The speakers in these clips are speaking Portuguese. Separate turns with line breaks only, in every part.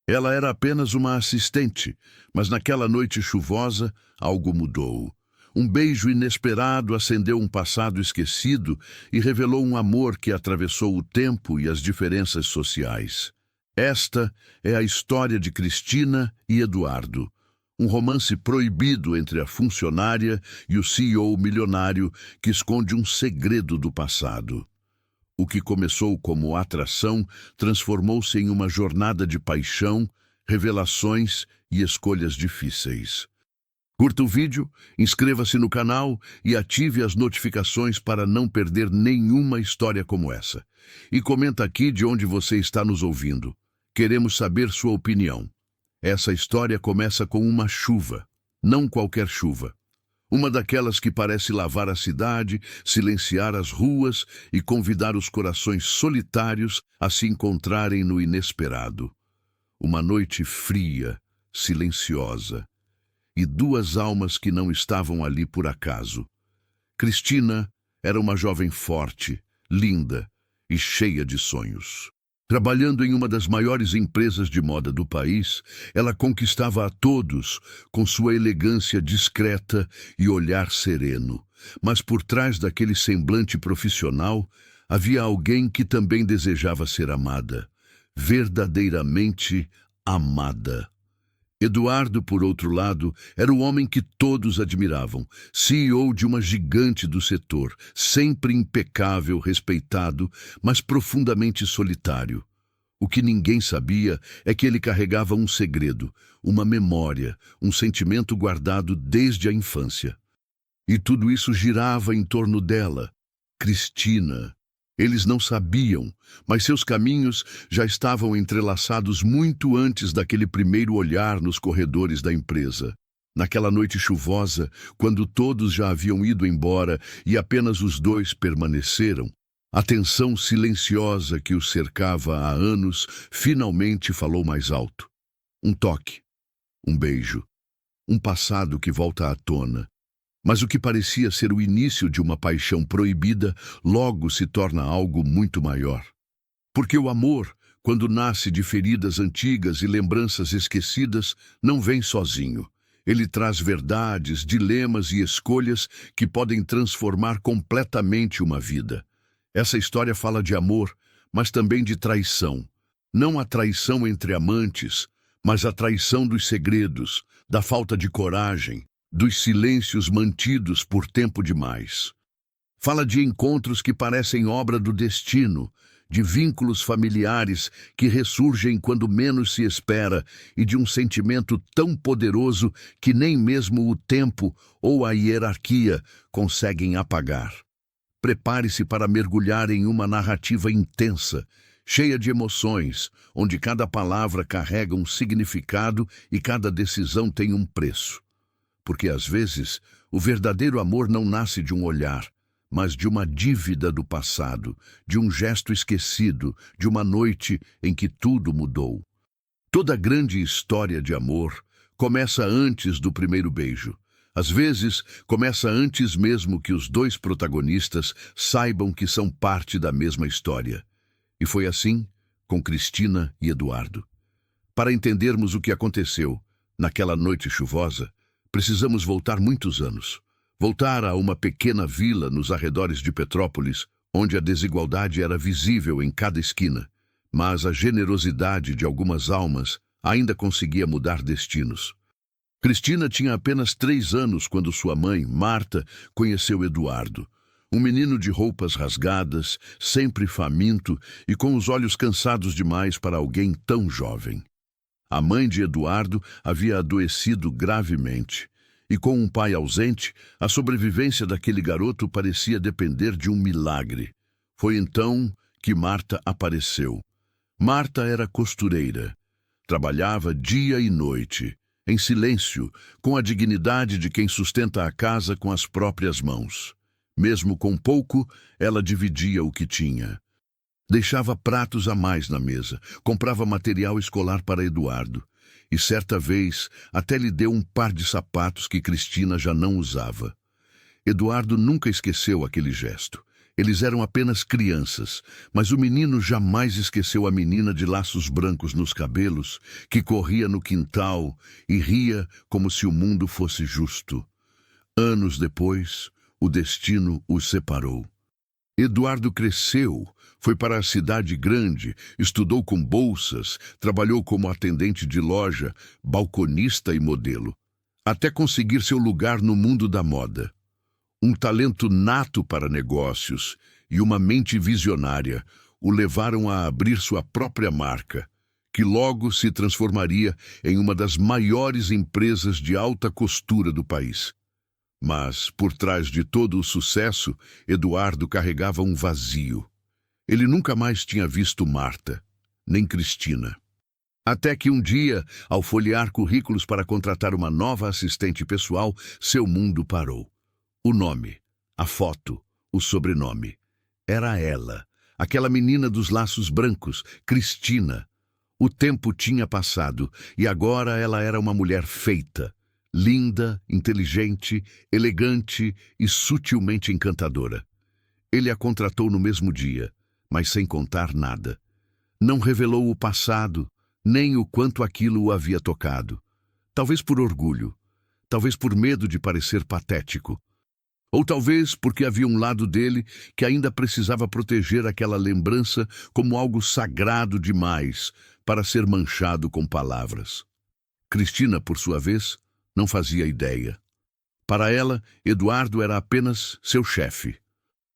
Ela era apenas uma assistente, mas naquela noite chuvosa, algo mudou. Um beijo inesperado acendeu um passado esquecido e revelou um amor que atravessou o tempo e as diferenças sociais. Esta é a história de Cristina e Eduardo, um romance proibido entre a funcionária e o CEO milionário que esconde um segredo do passado. O que começou como atração transformou-se em uma jornada de paixão, revelações e escolhas difíceis. Curta o vídeo, inscreva-se no canal e ative as notificações para não perder nenhuma história como essa. E comenta aqui de onde você está nos ouvindo. Queremos saber sua opinião. Essa história começa com uma chuva, não qualquer chuva. Uma daquelas que parece lavar a cidade, silenciar as ruas e convidar os corações solitários a se encontrarem no inesperado. Uma noite fria, silenciosa. E duas almas que não estavam ali por acaso. Cristina era uma jovem forte, linda e cheia de sonhos. Trabalhando em uma das maiores empresas de moda do país, ela conquistava a todos com sua elegância discreta e olhar sereno. Mas por trás daquele semblante profissional, havia alguém que também desejava ser amada, verdadeiramente amada. Eduardo, por outro lado, era o homem que todos admiravam, CEO de uma gigante do setor, sempre impecável, respeitado, mas profundamente solitário. O que ninguém sabia é que ele carregava um segredo, uma memória, um sentimento guardado desde a infância. E tudo isso girava em torno dela, Cristina. Eles não sabiam, mas seus caminhos já estavam entrelaçados muito antes daquele primeiro olhar nos corredores da empresa. Naquela noite chuvosa, quando todos já haviam ido embora e apenas os dois permaneceram, a tensão silenciosa que os cercava há anos finalmente falou mais alto. Um toque, um beijo, um passado que volta à tona. Mas o que parecia ser o início de uma paixão proibida, logo se torna algo muito maior. Porque o amor, quando nasce de feridas antigas e lembranças esquecidas, não vem sozinho. Ele traz verdades, dilemas e escolhas que podem transformar completamente uma vida. Essa história fala de amor, mas também de traição. Não a traição entre amantes, mas a traição dos segredos, da falta de coragem, dos silêncios mantidos por tempo demais. Fala de encontros que parecem obra do destino, de vínculos familiares que ressurgem quando menos se espera e de um sentimento tão poderoso que nem mesmo o tempo ou a hierarquia conseguem apagar. Prepare-se para mergulhar em uma narrativa intensa, cheia de emoções, onde cada palavra carrega um significado e cada decisão tem um preço. Porque, às vezes, o verdadeiro amor não nasce de um olhar, mas de uma dívida do passado, de um gesto esquecido, de uma noite em que tudo mudou. Toda grande história de amor começa antes do primeiro beijo. Às vezes, começa antes mesmo que os dois protagonistas saibam que são parte da mesma história. E foi assim com Cristina e Eduardo. Para entendermos o que aconteceu naquela noite chuvosa, precisamos voltar muitos anos. Voltar a uma pequena vila nos arredores de Petrópolis, onde a desigualdade era visível em cada esquina, mas a generosidade de algumas almas ainda conseguia mudar destinos. Cristina tinha apenas 3 anos quando sua mãe, Marta, conheceu Eduardo. Um menino de roupas rasgadas, sempre faminto e com os olhos cansados demais para alguém tão jovem. A mãe de Eduardo havia adoecido gravemente, e com um pai ausente, a sobrevivência daquele garoto parecia depender de um milagre. Foi então que Marta apareceu. Marta era costureira. Trabalhava dia e noite, em silêncio, com a dignidade de quem sustenta a casa com as próprias mãos. Mesmo com pouco, ela dividia o que tinha. Deixava pratos a mais na mesa, comprava material escolar para Eduardo. E certa vez até lhe deu um par de sapatos que Cristina já não usava. Eduardo nunca esqueceu aquele gesto. Eles eram apenas crianças, mas o menino jamais esqueceu a menina de laços brancos nos cabelos, que corria no quintal e ria como se o mundo fosse justo. Anos depois, o destino os separou. Eduardo cresceu, foi para a cidade grande, estudou com bolsas, trabalhou como atendente de loja, balconista e modelo, até conseguir seu lugar no mundo da moda. Um talento nato para negócios e uma mente visionária o levaram a abrir sua própria marca, que logo se transformaria em uma das maiores empresas de alta costura do país. Mas, por trás de todo o sucesso, Eduardo carregava um vazio. Ele nunca mais tinha visto Marta, nem Cristina. Até que um dia, ao folhear currículos para contratar uma nova assistente pessoal, seu mundo parou. O nome, a foto, o sobrenome. Era ela, aquela menina dos laços brancos, Cristina. O tempo tinha passado e agora ela era uma mulher feita, linda, inteligente, elegante e sutilmente encantadora. Ele a contratou no mesmo dia, mas sem contar nada. Não revelou o passado, nem o quanto aquilo o havia tocado. Talvez por orgulho, talvez por medo de parecer patético. Ou talvez porque havia um lado dele que ainda precisava proteger aquela lembrança como algo sagrado demais para ser manchado com palavras. Cristina, por sua vez, não fazia ideia. Para ela, Eduardo era apenas seu chefe.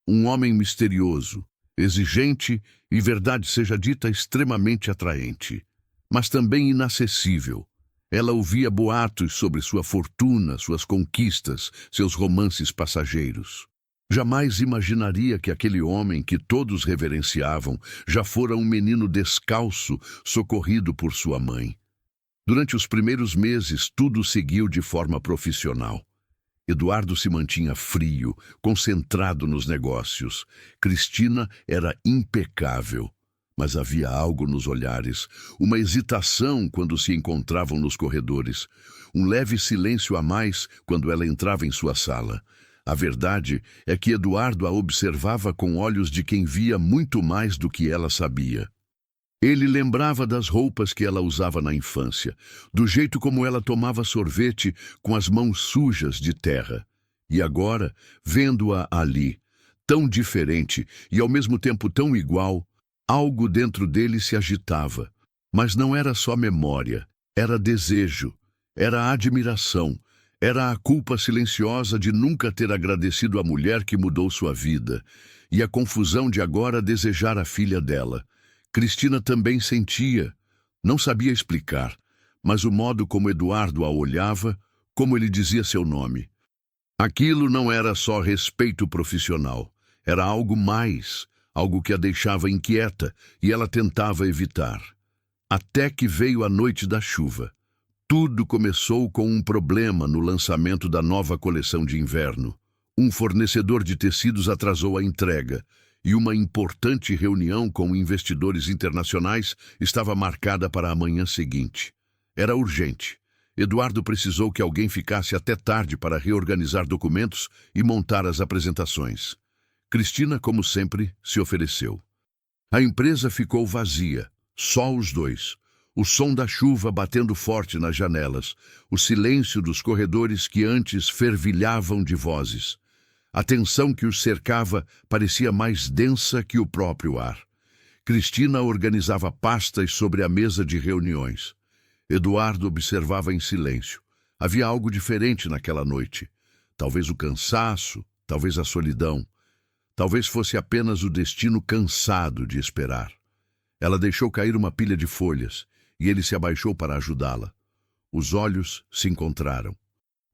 Um homem misterioso, exigente e, verdade seja dita, extremamente atraente, mas também inacessível. Ela ouvia boatos sobre sua fortuna, suas conquistas, seus romances passageiros. Jamais imaginaria que aquele homem que todos reverenciavam já fora um menino descalço, socorrido por sua mãe. Durante os primeiros meses, tudo seguiu de forma profissional. Eduardo se mantinha frio, concentrado nos negócios. Cristina era impecável. Mas havia algo nos olhares, uma hesitação quando se encontravam nos corredores, um leve silêncio a mais quando ela entrava em sua sala. A verdade é que Eduardo a observava com olhos de quem via muito mais do que ela sabia. Ele lembrava das roupas que ela usava na infância, do jeito como ela tomava sorvete com as mãos sujas de terra. E agora, vendo-a ali, tão diferente e ao mesmo tempo tão igual, algo dentro dele se agitava, mas não era só memória, era desejo, era admiração, era a culpa silenciosa de nunca ter agradecido a mulher que mudou sua vida, e a confusão de agora desejar a filha dela. Cristina também sentia, não sabia explicar, mas o modo como Eduardo a olhava, como ele dizia seu nome. Aquilo não era só respeito profissional, era algo mais, algo que a deixava inquieta e ela tentava evitar. Até que veio a noite da chuva. Tudo começou com um problema no lançamento da nova coleção de inverno. Um fornecedor de tecidos atrasou a entrega e uma importante reunião com investidores internacionais estava marcada para a manhã seguinte. Era urgente. Eduardo precisou que alguém ficasse até tarde para reorganizar documentos e montar as apresentações. Cristina, como sempre, se ofereceu. A empresa ficou vazia, só os dois. O som da chuva batendo forte nas janelas, o silêncio dos corredores que antes fervilhavam de vozes. A tensão que os cercava parecia mais densa que o próprio ar. Cristina organizava pastas sobre a mesa de reuniões. Eduardo observava em silêncio. Havia algo diferente naquela noite. Talvez o cansaço, talvez a solidão. Talvez fosse apenas o destino cansado de esperar. Ela deixou cair uma pilha de folhas e ele se abaixou para ajudá-la. Os olhos se encontraram.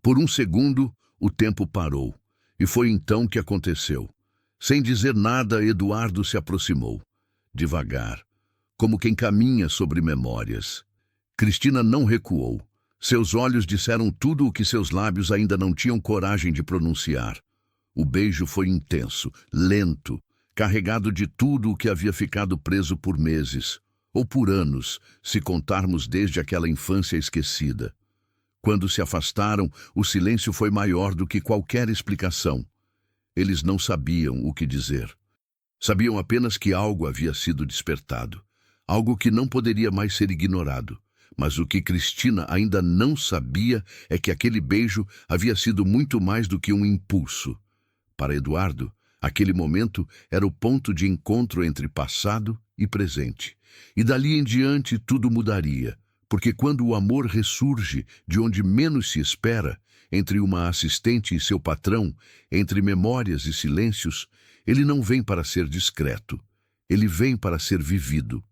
Por um segundo, o tempo parou. E foi então que aconteceu. Sem dizer nada, Eduardo se aproximou. Devagar, como quem caminha sobre memórias. Cristina não recuou. Seus olhos disseram tudo o que seus lábios ainda não tinham coragem de pronunciar. O beijo foi intenso, lento, carregado de tudo o que havia ficado preso por meses, ou por anos, se contarmos desde aquela infância esquecida. Quando se afastaram, o silêncio foi maior do que qualquer explicação. Eles não sabiam o que dizer. Sabiam apenas que algo havia sido despertado, algo que não poderia mais ser ignorado. Mas o que Cristina ainda não sabia é que aquele beijo havia sido muito mais do que um impulso. Para Eduardo, aquele momento era o ponto de encontro entre passado e presente. E dali em diante tudo mudaria, porque quando o amor ressurge de onde menos se espera, entre uma assistente e seu patrão, entre memórias e silêncios, ele não vem para ser discreto, ele vem para ser vivido.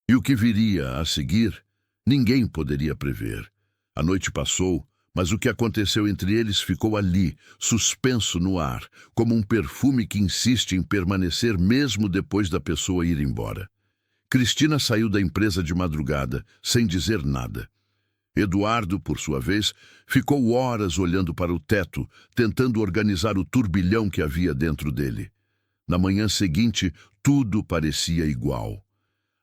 E o que viria a seguir, ninguém poderia prever. A noite passou, mas o que aconteceu entre eles ficou ali, suspenso no ar, como um perfume que insiste em permanecer mesmo depois da pessoa ir embora. Cristina saiu da empresa de madrugada, sem dizer nada. Eduardo, por sua vez, ficou horas olhando para o teto, tentando organizar o turbilhão que havia dentro dele. Na manhã seguinte, tudo parecia igual.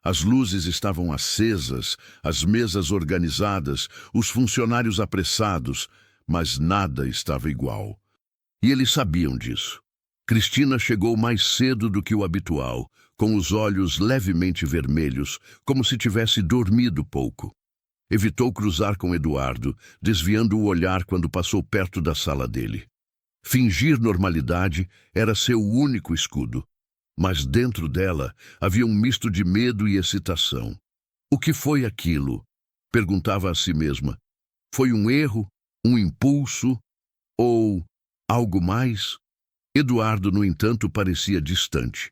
As luzes estavam acesas, as mesas organizadas, os funcionários apressados, mas nada estava igual. E eles sabiam disso. Cristina chegou mais cedo do que o habitual, com os olhos levemente vermelhos, como se tivesse dormido pouco. Evitou cruzar com Eduardo, desviando o olhar quando passou perto da sala dele. Fingir normalidade era seu único escudo. Mas dentro dela havia um misto de medo e excitação. O que foi aquilo? Perguntava a si mesma. Foi um erro? Um impulso? Ou algo mais? Eduardo, no entanto, parecia distante.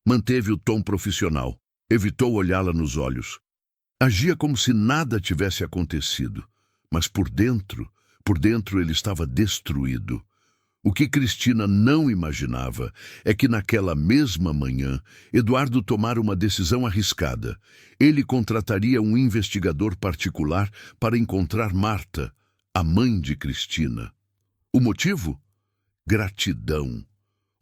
Manteve o tom profissional. Evitou olhá-la nos olhos. Agia como se nada tivesse acontecido. Mas por dentro ele estava destruído. O que Cristina não imaginava é que naquela mesma manhã, Eduardo tomara uma decisão arriscada. Ele contrataria um investigador particular para encontrar Marta, a mãe de Cristina. O motivo? Gratidão.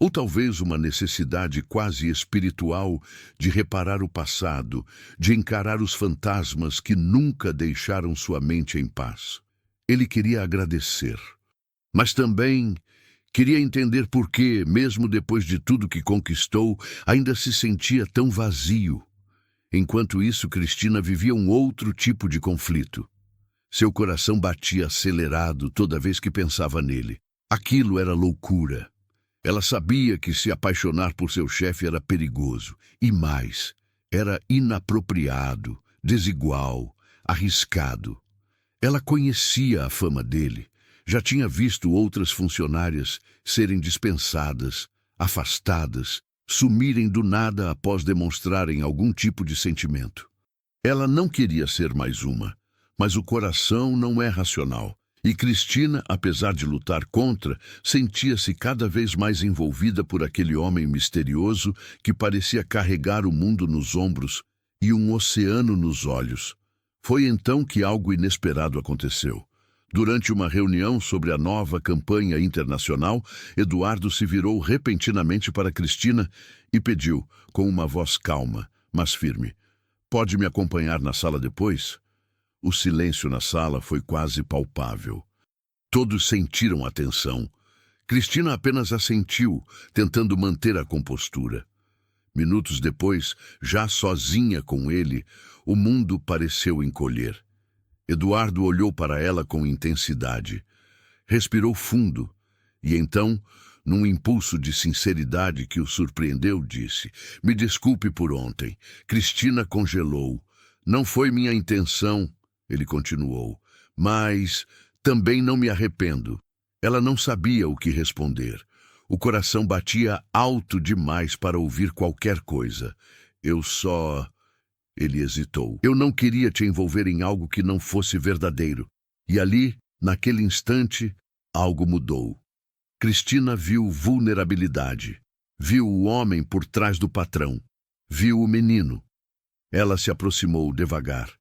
Ou talvez uma necessidade quase espiritual de reparar o passado, de encarar os fantasmas que nunca deixaram sua mente em paz. Ele queria agradecer, mas também queria entender por que, mesmo depois de tudo que conquistou, ainda se sentia tão vazio. Enquanto isso, Cristina vivia um outro tipo de conflito. Seu coração batia acelerado toda vez que pensava nele. Aquilo era loucura. Ela sabia que se apaixonar por seu chefe era perigoso. E mais, era inapropriado, desigual, arriscado. Ela conhecia a fama dele. Já tinha visto outras funcionárias serem dispensadas, afastadas, sumirem do nada após demonstrarem algum tipo de sentimento. Ela não queria ser mais uma, mas o coração não é racional. E Cristina, apesar de lutar contra, sentia-se cada vez mais envolvida por aquele homem misterioso que parecia carregar o mundo nos ombros e um oceano nos olhos. Foi então que algo inesperado aconteceu. Durante uma reunião sobre a nova campanha internacional, Eduardo se virou repentinamente para Cristina e pediu, com uma voz calma, mas firme: "Pode me acompanhar na sala depois?" O silêncio na sala foi quase palpável. Todos sentiram a tensão. Cristina apenas assentiu, tentando manter a compostura. Minutos depois, já sozinha com ele, o mundo pareceu encolher. Eduardo olhou para ela com intensidade. Respirou fundo e então, num impulso de sinceridade que o surpreendeu, disse: "Me desculpe por ontem." Cristina congelou. "Não foi minha intenção," ele continuou, "mas também não me arrependo." Ela não sabia o que responder. O coração batia alto demais para ouvir qualquer coisa. "Eu só..." Ele hesitou. "Eu não queria te envolver em algo que não fosse verdadeiro." E ali, naquele instante, algo mudou. Cristina viu vulnerabilidade. Viu o homem por trás do patrão. Viu o menino. Ela se aproximou devagar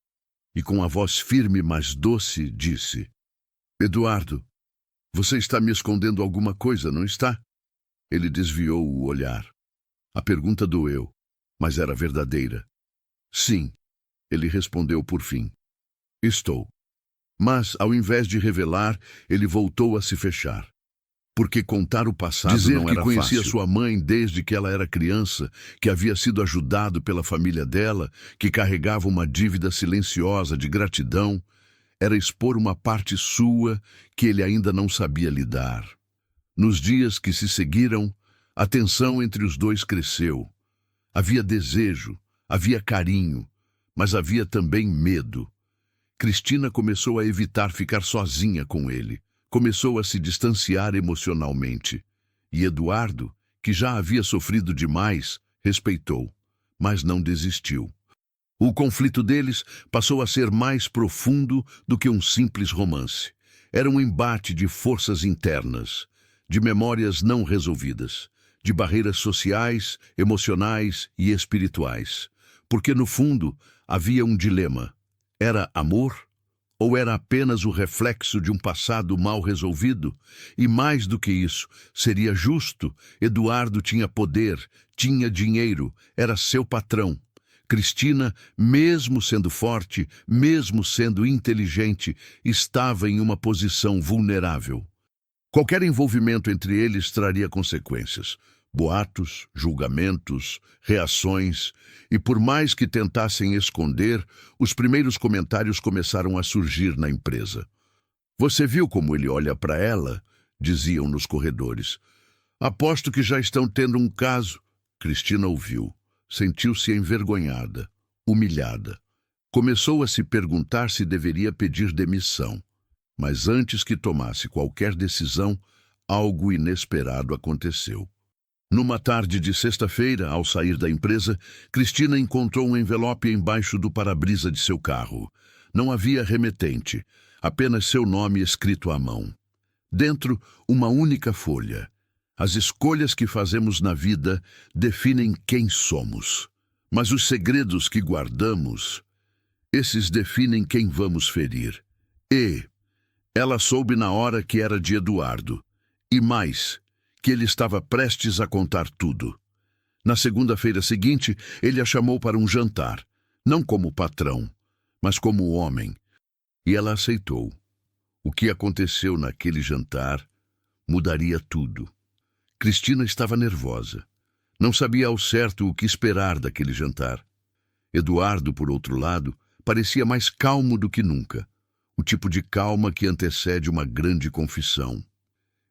e, com a voz firme, mas doce, disse: "Eduardo, você está me escondendo alguma coisa, não está?" Ele desviou o olhar. A pergunta doeu, mas era verdadeira. "Sim," ele respondeu por fim. "Estou." Mas, ao invés de revelar, ele voltou a se fechar. porque contar o passado
Dizer
não
que
era
conhecia
fácil. Sua mãe desde que ela era criança, que havia sido ajudado pela família dela, que carregava uma dívida silenciosa de gratidão, era expor uma parte sua que ele ainda não sabia lidar. Nos dias que se seguiram, a tensão entre os dois cresceu. Havia desejo, havia carinho, mas havia também medo. Cristina começou a evitar ficar sozinha com ele. Começou a se distanciar emocionalmente. E Eduardo, que já havia sofrido demais, respeitou, mas não desistiu. O conflito deles passou a ser mais profundo do que um simples romance. Era um embate de forças internas, de memórias não resolvidas, de barreiras sociais, emocionais e espirituais. Porque, no fundo, havia um dilema. Era amor? Ou era apenas o reflexo de um passado mal resolvido? E mais do que isso, seria justo. Eduardo tinha poder, tinha dinheiro, era seu patrão. Cristina, mesmo sendo forte, mesmo sendo inteligente, estava em uma posição vulnerável. Qualquer envolvimento entre eles traria consequências. Boatos, julgamentos, reações, e por mais que tentassem esconder, os primeiros comentários começaram a surgir na empresa. "Você viu como ele olha para ela?" diziam nos corredores. "Aposto que já estão tendo um caso." Cristina ouviu. Sentiu-se envergonhada, humilhada. Começou a se perguntar se deveria pedir demissão. Mas antes que tomasse qualquer decisão, algo inesperado aconteceu. Numa tarde de sexta-feira, ao sair da empresa, Cristina encontrou um envelope embaixo do para-brisa de seu carro. Não havia remetente, apenas seu nome escrito à mão. Dentro, uma única folha. As escolhas que fazemos na vida definem quem somos. Mas os segredos que guardamos, esses definem quem vamos ferir. E ela soube na hora que era de Eduardo. E mais, que ele estava prestes a contar tudo. Na segunda-feira seguinte, ele a chamou para um jantar, não como patrão, mas como homem. E ela aceitou. O que aconteceu naquele jantar mudaria tudo. Cristina estava nervosa. Não sabia ao certo o que esperar daquele jantar. Eduardo, por outro lado, parecia mais calmo do que nunca. O tipo de calma que antecede uma grande confissão.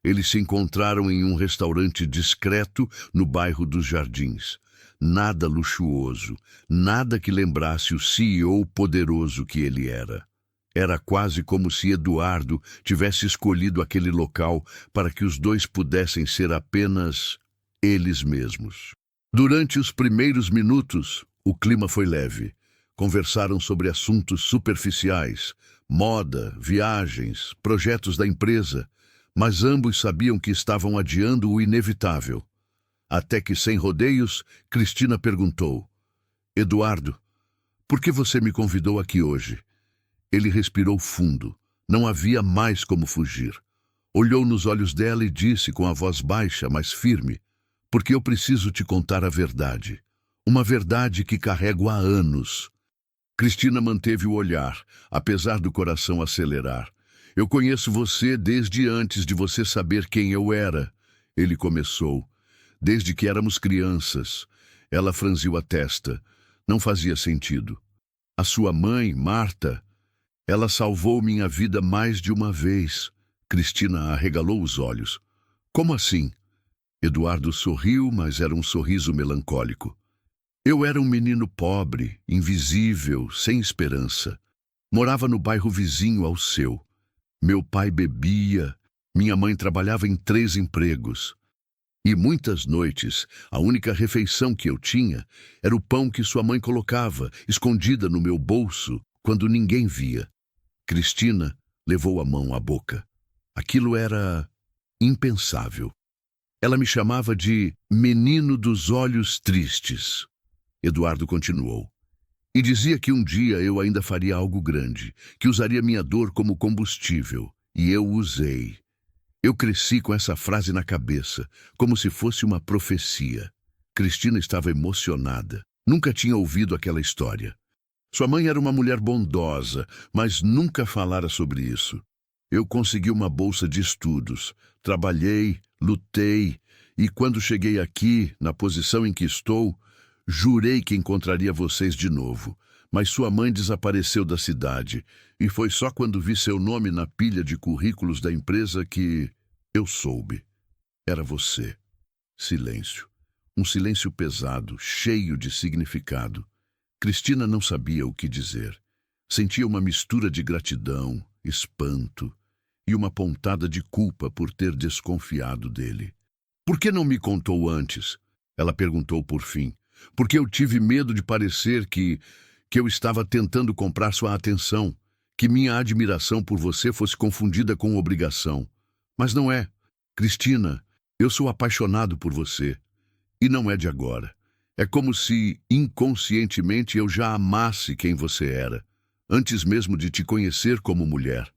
Eles se encontraram em um restaurante discreto no bairro dos Jardins. Nada luxuoso, nada que lembrasse o CEO poderoso que ele era. Era quase como se Eduardo tivesse escolhido aquele local para que os dois pudessem ser apenas eles mesmos. Durante os primeiros minutos, o clima foi leve. Conversaram sobre assuntos superficiais, moda, viagens, projetos da empresa, mas ambos sabiam que estavam adiando o inevitável. Até que, sem rodeios, Cristina perguntou: "Eduardo, por que você me convidou aqui hoje?" Ele respirou fundo. Não havia mais como fugir. Olhou nos olhos dela e disse com a voz baixa, mas firme: "Porque eu preciso te contar a verdade. Uma verdade que carrego há anos." Cristina manteve o olhar, apesar do coração acelerar. "Eu conheço você desde antes de você saber quem eu era." Ele começou. "Desde que éramos crianças." Ela franziu a testa. Não fazia sentido. "A sua mãe, Marta, ela salvou minha vida mais de uma vez." Cristina arregalou os olhos. "Como assim?" Eduardo sorriu, mas era um sorriso melancólico. "Eu era um menino pobre, invisível, sem esperança. Morava no bairro vizinho ao seu. Meu pai bebia, minha mãe trabalhava em 3 empregos. E muitas noites, a única refeição que eu tinha era o pão que sua mãe colocava, escondida no meu bolso, quando ninguém via." Cristina levou a mão à boca. Aquilo era impensável. Ela me chamava de menino dos olhos tristes. Eduardo continuou. "E dizia que um dia eu ainda faria algo grande, que usaria minha dor como combustível. E eu usei. Eu cresci com essa frase na cabeça, como se fosse uma profecia." Cristina estava emocionada. Nunca tinha ouvido aquela história. Sua mãe era uma mulher bondosa, mas nunca falara sobre isso. Eu consegui uma bolsa de estudos, trabalhei, lutei, e quando cheguei aqui, na posição em que estou, jurei que encontraria vocês de novo. Mas sua mãe desapareceu da cidade, e foi só quando vi seu nome na pilha de currículos da empresa que eu soube. Era você. Silêncio. Um silêncio pesado, cheio de significado. Cristina não sabia o que dizer. Sentia uma mistura de gratidão, espanto e uma pontada de culpa por ter desconfiado dele. Por que não me contou antes? Ela perguntou por fim. Porque eu tive medo de parecer que eu estava tentando comprar sua atenção, que minha admiração por você fosse confundida com obrigação. Mas não é. Cristina, eu sou apaixonado por você. E não é de agora. É como se, inconscientemente, eu já amasse quem você era, antes mesmo de te conhecer como mulher.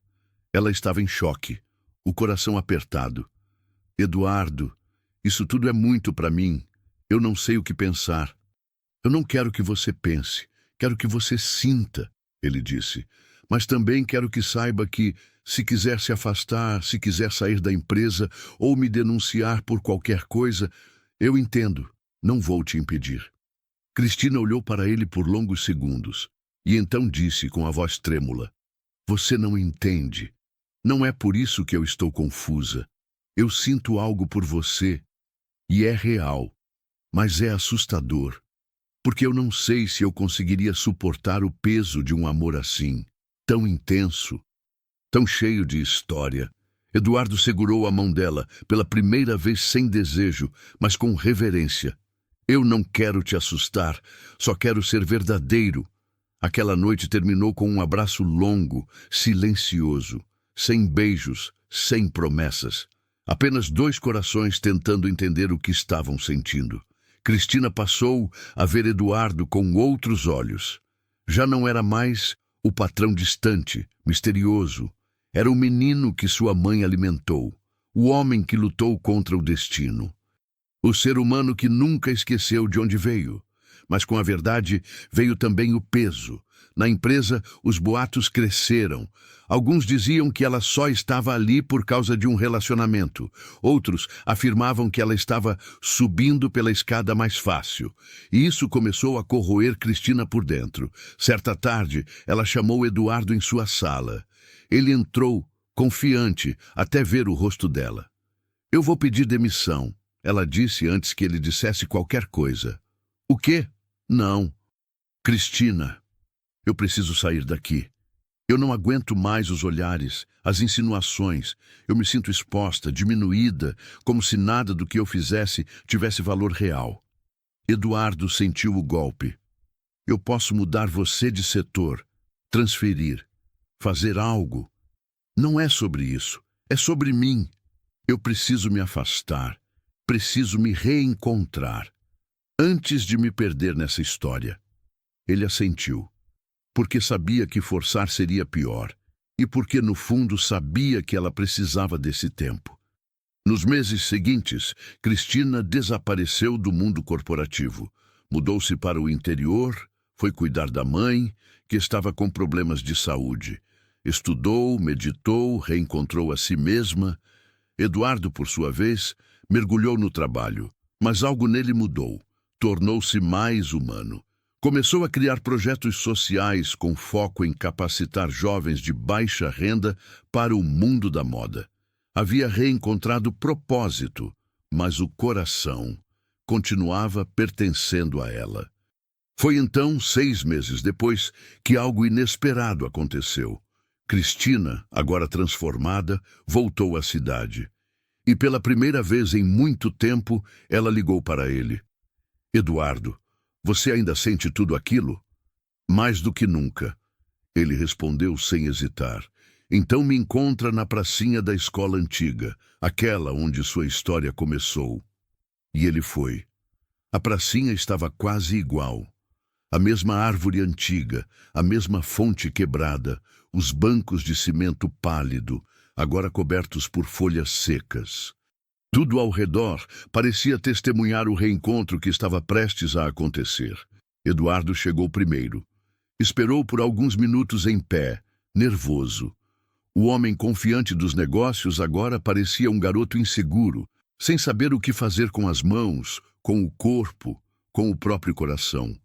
Ela estava em choque, o coração apertado. Eduardo, isso tudo é muito para mim. Eu não sei o que pensar. Eu não quero que você pense. Quero que você sinta, ele disse. Mas também quero que saiba que, se quiser se afastar, se quiser sair da empresa ou me denunciar por qualquer coisa, eu entendo. Não vou te impedir. Cristina olhou para ele por longos segundos e então disse com a voz trêmula: Você não entende. Não é por isso que eu estou confusa. Eu sinto algo por você e é real, mas é assustador. Porque eu não sei se eu conseguiria suportar o peso de um amor assim, tão intenso, tão cheio de história. Eduardo segurou a mão dela, pela primeira vez sem desejo, mas com reverência. Eu não quero te assustar, só quero ser verdadeiro. Aquela noite terminou com um abraço longo, silencioso, sem beijos, sem promessas. Apenas dois corações tentando entender o que estavam sentindo. Cristina passou a ver Eduardo com outros olhos. Já não era mais o patrão distante, misterioso. Era o menino que sua mãe alimentou, o homem que lutou contra o destino. O ser humano que nunca esqueceu de onde veio. Mas com a verdade veio também o peso. Na empresa, os boatos cresceram. Alguns diziam que ela só estava ali por causa de um relacionamento. Outros afirmavam que ela estava subindo pela escada mais fácil. E isso começou a corroer Cristina por dentro. Certa tarde, ela chamou Eduardo em sua sala. Ele entrou, confiante, até ver o rosto dela. Eu vou pedir demissão, ela disse antes que ele dissesse qualquer coisa. O quê? Não. Cristina, eu preciso sair daqui. Eu não aguento mais os olhares, as insinuações. Eu me sinto exposta, diminuída, como se nada do que eu fizesse tivesse valor real. Eduardo sentiu o golpe. Eu posso mudar você de setor, transferir, fazer algo. Não é sobre isso, é sobre mim. Eu preciso me afastar, preciso me reencontrar, antes de me perder nessa história. Ele assentiu, porque sabia que forçar seria pior, e porque no fundo sabia que ela precisava desse tempo. Nos meses seguintes, Cristina desapareceu do mundo corporativo. Mudou-se para o interior, foi cuidar da mãe, que estava com problemas de saúde. Estudou, meditou, reencontrou a si mesma. Eduardo, por sua vez, mergulhou no trabalho, mas algo nele mudou. Tornou-se mais humano. Começou a criar projetos sociais com foco em capacitar jovens de baixa renda para o mundo da moda. Havia reencontrado propósito, mas o coração continuava pertencendo a ela. Foi então, 6 meses depois, que algo inesperado aconteceu. Cristina, agora transformada, voltou à cidade. E pela primeira vez em muito tempo, ela ligou para ele. Eduardo, você ainda sente tudo aquilo? Mais do que nunca. Ele respondeu sem hesitar. Então me encontra na pracinha da escola antiga, aquela onde sua história começou. E ele foi. A pracinha estava quase igual. A mesma árvore antiga, a mesma fonte quebrada, os bancos de cimento pálido, agora cobertos por folhas secas. Tudo ao redor parecia testemunhar o reencontro que estava prestes a acontecer. Eduardo chegou primeiro. Esperou por alguns minutos em pé, nervoso. O homem confiante dos negócios agora parecia um garoto inseguro, sem saber o que fazer com as mãos, com o corpo, com o próprio coração.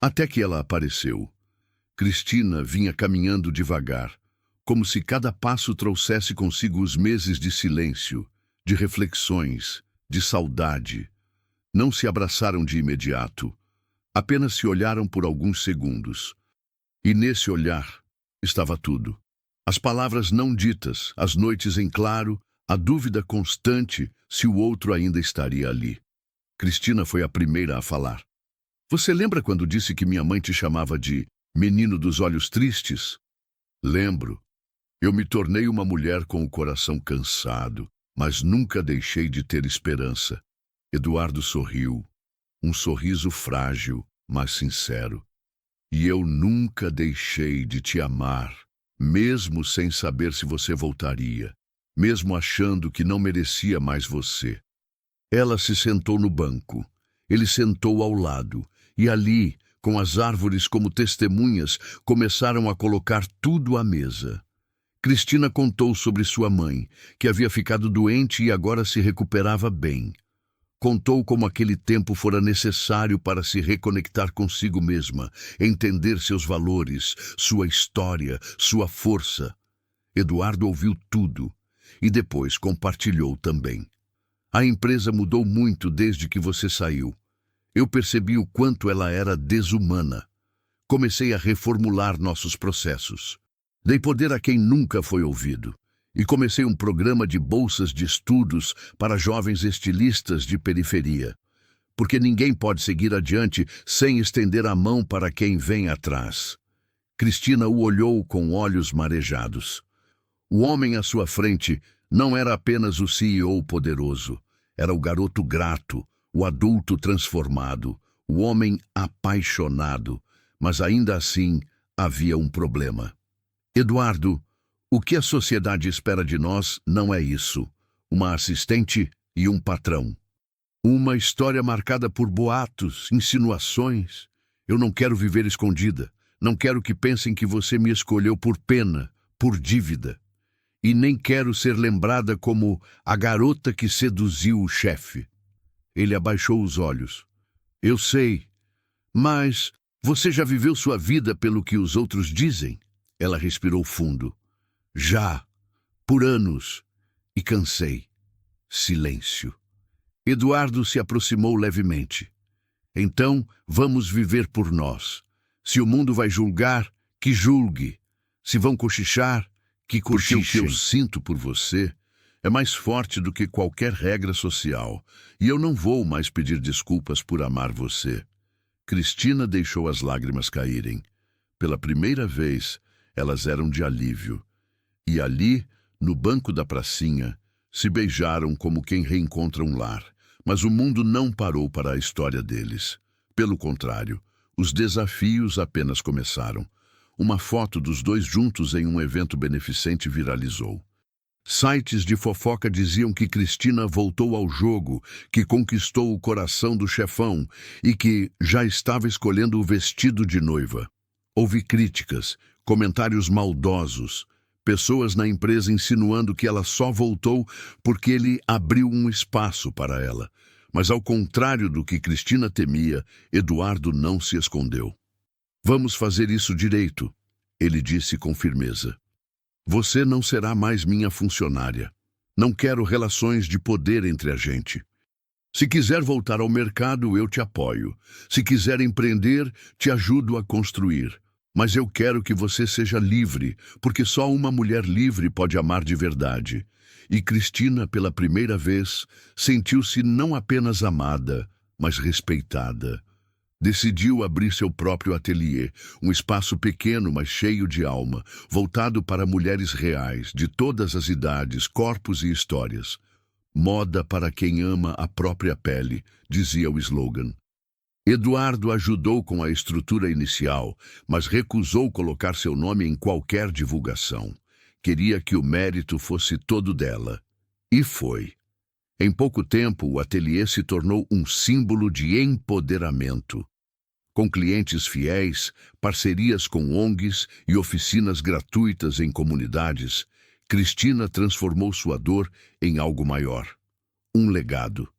Até que ela apareceu. Cristina vinha caminhando devagar, como se cada passo trouxesse consigo os meses de silêncio, de reflexões, de saudade. Não se abraçaram de imediato, apenas se olharam por alguns segundos. E nesse olhar estava tudo. As palavras não ditas, as noites em claro, a dúvida constante se o outro ainda estaria ali. Cristina foi a primeira a falar. Você lembra quando disse que minha mãe te chamava de menino dos olhos tristes? Lembro. Eu me tornei uma mulher com o coração cansado, mas nunca deixei de ter esperança. Eduardo sorriu, um sorriso frágil, mas sincero. E eu nunca deixei de te amar, mesmo sem saber se você voltaria, mesmo achando que não merecia mais você. Ela se sentou no banco, ele sentou ao lado, e ali, com as árvores como testemunhas, começaram a colocar tudo à mesa. Cristina contou sobre sua mãe, que havia ficado doente e agora se recuperava bem. Contou como aquele tempo fora necessário para se reconectar consigo mesma, entender seus valores, sua história, sua força. Eduardo ouviu tudo e depois compartilhou também. A empresa mudou muito desde que você saiu. Eu percebi o quanto ela era desumana. Comecei a reformular nossos processos. Dei poder a quem nunca foi ouvido. E comecei um programa de bolsas de estudos para jovens estilistas de periferia. Porque ninguém pode seguir adiante sem estender a mão para quem vem atrás. Cristina o olhou com olhos marejados. O homem à sua frente não era apenas o CEO poderoso. Era o garoto grato, o adulto transformado, o homem apaixonado. Mas ainda assim havia um problema. Eduardo, o que a sociedade espera de nós não é isso. Uma assistente e um patrão. Uma história marcada por boatos, insinuações. Eu não quero viver escondida. Não quero que pensem que você me escolheu por pena, por dívida. E nem quero ser lembrada como a garota que seduziu o chefe. Ele abaixou os olhos. Eu sei, mas você já viveu sua vida pelo que os outros dizem? Ela respirou fundo. Já, por anos, e cansei. Silêncio. Eduardo se aproximou levemente. Então, vamos viver por nós. Se o mundo vai julgar, que julgue. Se vão cochichar, que cochichem. Porque o que eu sinto por você é mais forte do que qualquer regra social, e eu não vou mais pedir desculpas por amar você. Cristina deixou as lágrimas caírem. Pela primeira vez, elas eram de alívio. E ali, no banco da pracinha, se beijaram como quem reencontra um lar. Mas o mundo não parou para a história deles. Pelo contrário, os desafios apenas começaram. Uma foto dos dois juntos em um evento beneficente viralizou. Sites de fofoca diziam que Cristina voltou ao jogo, que conquistou o coração do chefão e que já estava escolhendo o vestido de noiva. Houve críticas, comentários maldosos, pessoas na empresa insinuando que ela só voltou porque ele abriu um espaço para ela. Mas ao contrário do que Cristina temia, Eduardo não se escondeu. Vamos fazer isso direito, ele disse com firmeza. Você não será mais minha funcionária. Não quero relações de poder entre a gente. Se quiser voltar ao mercado, eu te apoio. Se quiser empreender, te ajudo a construir. Mas eu quero que você seja livre, porque só uma mulher livre pode amar de verdade. E Cristina, pela primeira vez, sentiu-se não apenas amada, mas respeitada. Decidiu abrir seu próprio ateliê, um espaço pequeno, mas cheio de alma, voltado para mulheres reais, de todas as idades, corpos e histórias. Moda para quem ama a própria pele, dizia o slogan. Eduardo ajudou com a estrutura inicial, mas recusou colocar seu nome em qualquer divulgação. Queria que o mérito fosse todo dela. E foi. Em pouco tempo, o ateliê se tornou um símbolo de empoderamento. Com clientes fiéis, parcerias com ONGs e oficinas gratuitas em comunidades, Cristina transformou sua dor em algo maior, um legado.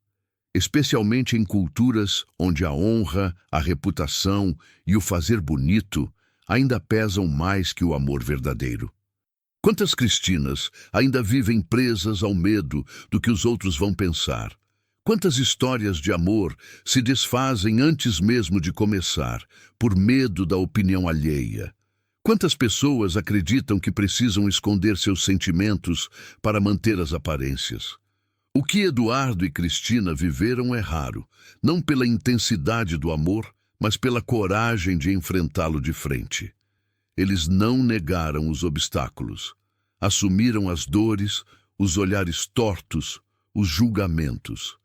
Especialmente em culturas onde a honra, a reputação e o fazer bonito ainda pesam mais que o amor verdadeiro. Quantas Cristinas ainda vivem presas ao medo do que os outros vão pensar? Quantas histórias de amor se desfazem antes mesmo de começar, por medo da opinião alheia? Quantas pessoas acreditam que precisam esconder seus sentimentos para manter as aparências? O que Eduardo e Cristina viveram é raro, não pela intensidade do amor, mas pela coragem de enfrentá-lo de frente. Eles não negaram os obstáculos, assumiram as dores, os olhares tortos, os julgamentos.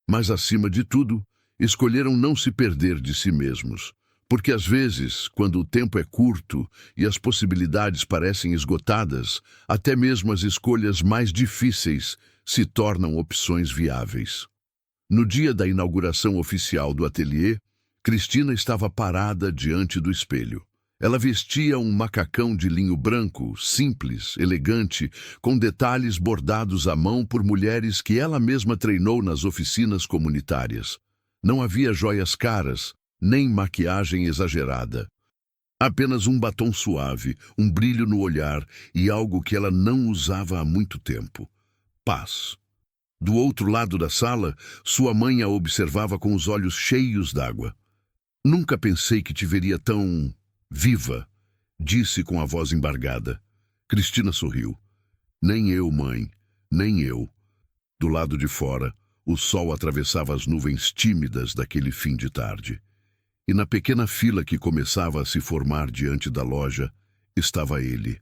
Mas, acima de tudo, escolheram não se perder de si mesmos. Porque, às vezes, quando o tempo é curto e as possibilidades parecem esgotadas, até mesmo as escolhas mais difíceis se tornam opções viáveis. No dia da inauguração oficial do ateliê, Cristina estava parada diante do espelho. Ela vestia um macacão de linho branco, simples, elegante, com detalhes bordados à mão por mulheres que ela mesma treinou nas oficinas comunitárias. Não havia joias caras, nem maquiagem exagerada. Apenas um batom suave, um brilho no olhar e algo que ela não usava há muito tempo. Paz. Do outro lado da sala, sua mãe a observava com os olhos cheios d'água. Nunca pensei que te veria tão viva, disse com a voz embargada. Cristina sorriu. Nem eu, mãe, nem eu. Do lado de fora, o sol atravessava as nuvens tímidas daquele fim de tarde. E na pequena fila que começava a se formar diante da loja, estava ele,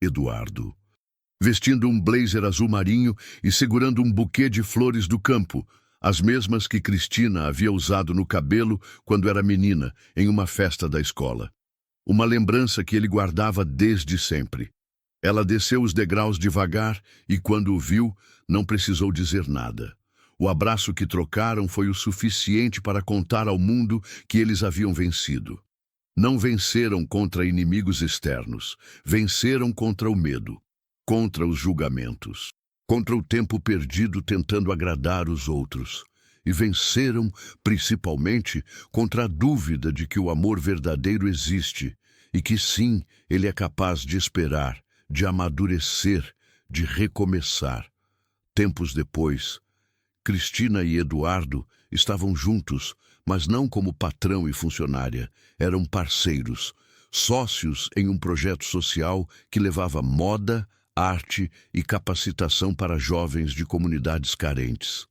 Eduardo. Vestindo um blazer azul marinho e segurando um buquê de flores do campo, as mesmas que Cristina havia usado no cabelo quando era menina, em uma festa da escola. Uma lembrança que ele guardava desde sempre. Ela desceu os degraus devagar e, quando o viu, não precisou dizer nada. O abraço que trocaram foi o suficiente para contar ao mundo que eles haviam vencido. Não venceram contra inimigos externos, venceram contra o medo, contra os julgamentos, contra o tempo perdido tentando agradar os outros. E venceram, principalmente, contra a dúvida de que o amor verdadeiro existe e que sim, ele é capaz de esperar, de amadurecer, de recomeçar. Tempos depois, Cristina e Eduardo estavam juntos, mas não como patrão e funcionária. Eram parceiros, sócios em um projeto social que levava moda, arte e capacitação para jovens de comunidades carentes.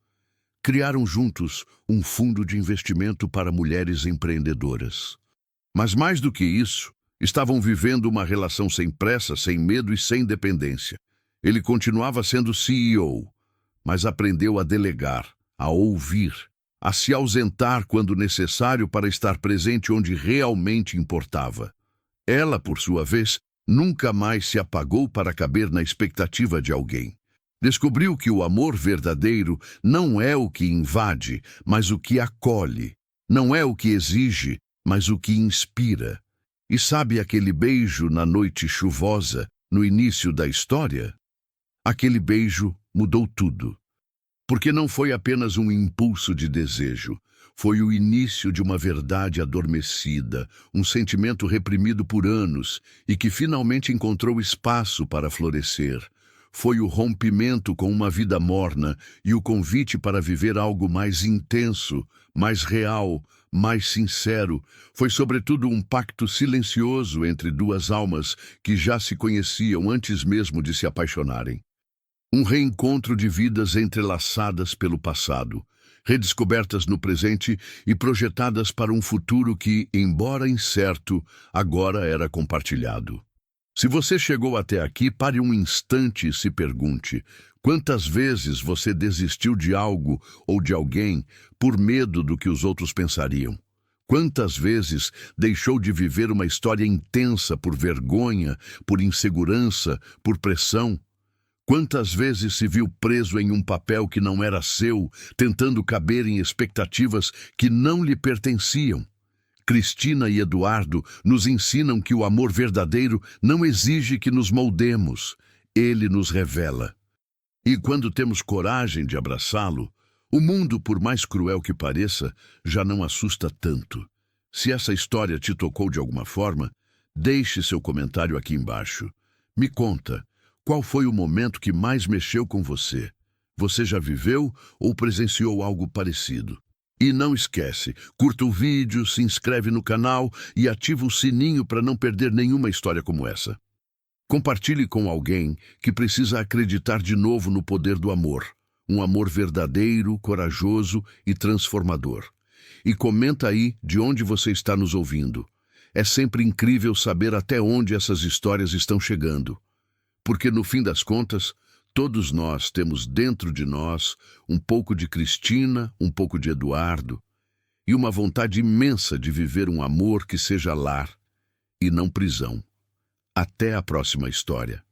Criaram juntos um fundo de investimento para mulheres empreendedoras. Mas mais do que isso, estavam vivendo uma relação sem pressa, sem medo e sem dependência. Ele continuava sendo CEO, mas aprendeu a delegar, a ouvir, a se ausentar quando necessário para estar presente onde realmente importava. Ela, por sua vez, nunca mais se apagou para caber na expectativa de alguém. Descobriu que o amor verdadeiro não é o que invade, mas o que acolhe. Não é o que exige, mas o que inspira. E sabe aquele beijo na noite chuvosa, no início da história? Aquele beijo mudou tudo. Porque não foi apenas um impulso de desejo. Foi o início de uma verdade adormecida, um sentimento reprimido por anos e que finalmente encontrou espaço para florescer. Foi o rompimento com uma vida morna e o convite para viver algo mais intenso, mais real, mais sincero. Foi sobretudo um pacto silencioso entre duas almas que já se conheciam antes mesmo de se apaixonarem. Um reencontro de vidas entrelaçadas pelo passado, redescobertas no presente e projetadas para um futuro que, embora incerto, agora era compartilhado. Se você chegou até aqui, pare um instante e se pergunte: quantas vezes você desistiu de algo ou de alguém por medo do que os outros pensariam? Quantas vezes deixou de viver uma história intensa por vergonha, por insegurança, por pressão? Quantas vezes se viu preso em um papel que não era seu, tentando caber em expectativas que não lhe pertenciam? Cristina e Eduardo nos ensinam que o amor verdadeiro não exige que nos moldemos. Ele nos revela. E quando temos coragem de abraçá-lo, o mundo, por mais cruel que pareça, já não assusta tanto. Se essa história te tocou de alguma forma, deixe seu comentário aqui embaixo. Me conta, qual foi o momento que mais mexeu com você? Você já viveu ou presenciou algo parecido? E não esquece, curta o vídeo, se inscreve no canal e ativa o sininho para não perder nenhuma história como essa. Compartilhe com alguém que precisa acreditar de novo no poder do amor. Um amor verdadeiro, corajoso e transformador. E comenta aí de onde você está nos ouvindo. É sempre incrível saber até onde essas histórias estão chegando. Porque no fim das contas, todos nós temos dentro de nós um pouco de Cristina, um pouco de Eduardo e uma vontade imensa de viver um amor que seja lar e não prisão. Até a próxima história.